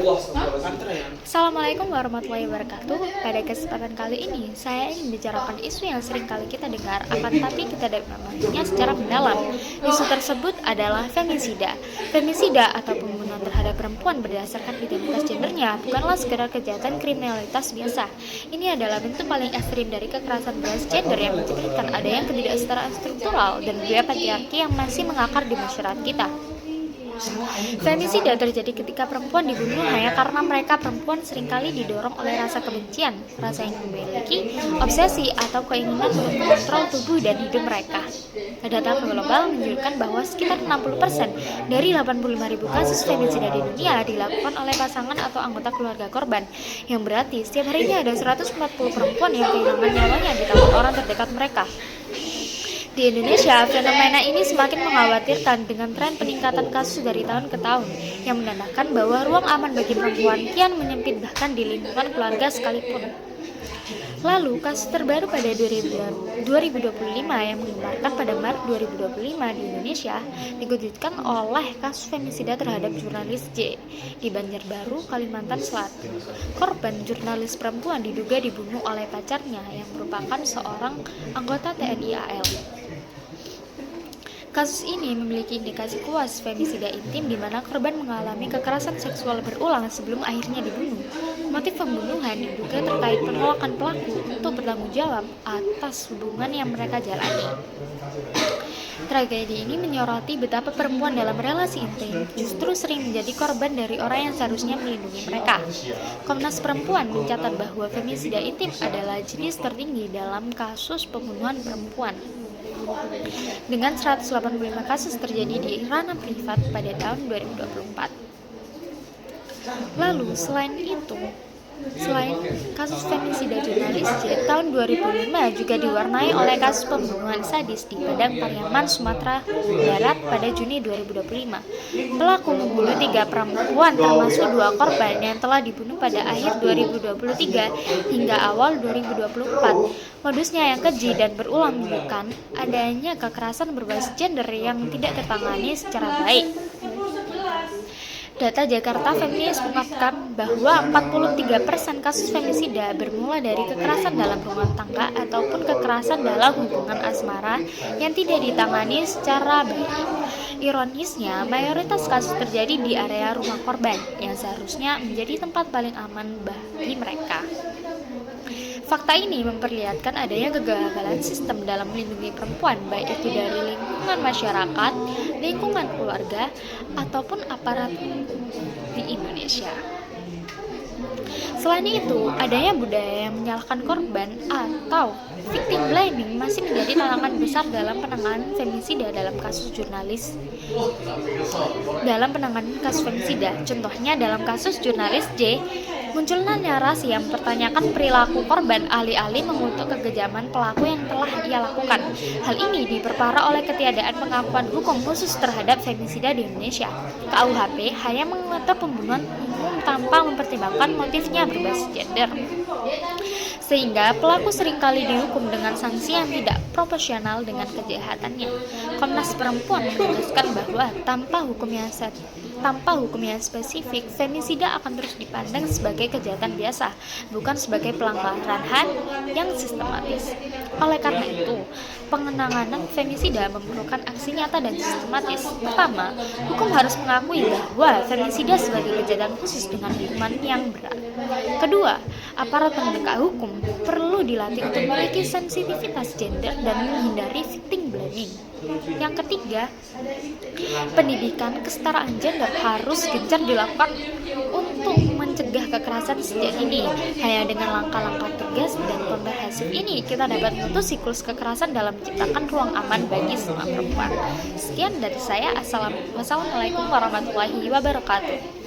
Assalamualaikum warahmatullahi wabarakatuh. Pada kesempatan kali ini, saya ingin membicarakan isu yang sering kali kita dengar, akan tetapi kita tidak memahaminya secara mendalam. Isu tersebut adalah femisida. Femisida atau pembunuhan terhadap perempuan berdasarkan identitas gendernya bukanlah sekedar kejahatan kriminalitas biasa. Ini adalah bentuk paling ekstrim dari kekerasan berbasis gender yang mencerminkan adanya ketidaksetaraan struktural dan budaya patriarki yang masih mengakar di masyarakat kita. Femisida terjadi ketika perempuan dibunuh hanya karena mereka perempuan seringkali didorong oleh rasa kebencian, rasa ingin memiliki, obsesi, atau keinginan untuk mengontrol tubuh dan hidup mereka. Data global menunjukkan bahwa sekitar 60% dari 85.000 kasus femisida di dunia dilakukan oleh pasangan atau anggota keluarga korban, yang berarti setiap harinya ada 140 perempuan yang kehilangan nyawanya di tangan orang terdekat mereka. Di Indonesia, fenomena ini semakin mengkhawatirkan dengan tren peningkatan kasus dari tahun ke tahun, yang menandakan bahwa ruang aman bagi perempuan kian menyempit bahkan di lingkungan keluarga sekalipun. Lalu, kasus terbaru pada 2025 yang mengeluarkan pada Maret 2025 di Indonesia dikejutkan oleh kasus femisida terhadap jurnalis J di Banjarbaru, Kalimantan Selatan. Korban jurnalis perempuan diduga dibunuh oleh pacarnya yang merupakan seorang anggota TNI AL. Kasus ini memiliki indikasi kuat femisida intim di mana korban mengalami kekerasan seksual berulang sebelum akhirnya dibunuh. Motif pembunuhan diduga terkait penolakan pelaku untuk bertanggung jawab atas hubungan yang mereka jalani. Tragedi ini menyoroti betapa perempuan dalam relasi intim justru sering menjadi korban dari orang yang seharusnya melindungi mereka. Komnas Perempuan mencatat bahwa femisida intim adalah jenis tertinggi dalam kasus pembunuhan perempuan, dengan 185 kasus terjadi di ranah privat pada tahun 2024. Lalu, selain kasus femisida jurnalis J, tahun 2005 juga diwarnai oleh kasus pembunuhan sadis di Padang Pariaman, Sumatera Barat pada Juni 2025. Pelaku membunuh 3 perempuan termasuk 2 korban yang telah dibunuh pada akhir 2023 hingga awal 2024. Modusnya yang keji dan berulang menunjukkan adanya kekerasan berbasis gender yang tidak tertangani secara baik. Data Jakarta Feminis mengungkapkan bahwa 43% kasus femisida bermula dari kekerasan dalam rumah tangga ataupun kekerasan dalam hubungan asmara yang tidak ditangani secara baik. Ironisnya, mayoritas kasus terjadi di area rumah korban yang seharusnya menjadi tempat paling aman bagi mereka. Fakta ini memperlihatkan adanya kegagalan sistem dalam melindungi perempuan, baik itu dari lingkungan masyarakat, lingkungan keluarga, ataupun aparat di Indonesia. Selain itu, adanya budaya yang menyalahkan korban atau victim blaming masih menjadi tantangan besar dalam penanganan femisida dalam kasus jurnalis. Contohnya dalam kasus jurnalis J, munculnya narasi yang mempertanyakan perilaku korban alih-alih mengutuk kekejaman pelaku yang telah ia lakukan. Hal ini diperparah oleh ketiadaan pengakuan hukum khusus terhadap femisida di Indonesia. KUHP hanya mengatur pembunuhan umum tanpa mempertimbangkan motifnya berbasis gender, sehingga pelaku seringkali dihukum dengan sanksi yang tidak proporsional dengan kejahatannya. Komnas Perempuan menegaskan bahwa tanpa hukum yang spesifik, femisida akan terus dipandang sebagai kejahatan biasa, bukan sebagai pelanggaran HAM yang sistematis. Oleh karena itu, penanganan femisida memerlukan aksi nyata dan sistematis. Pertama, hukum harus mengakui bahwa femisida sebagai kejahatan khusus dengan hukuman yang berat. Kedua, aparat penegak hukum perlu dilatih untuk memiliki sensitivitas gender dan menghindari victim blaming. Yang ketiga, pendidikan kesetaraan gender harus gencar dilakukan untuk mencegah kekerasan sejak dini. Hanya dengan langkah-langkah tegas dan komprehensif ini kita dapat memutus siklus kekerasan dalam menciptakan ruang aman bagi semua perempuan. Sekian dari saya. Wassalamualaikum warahmatullahi wabarakatuh.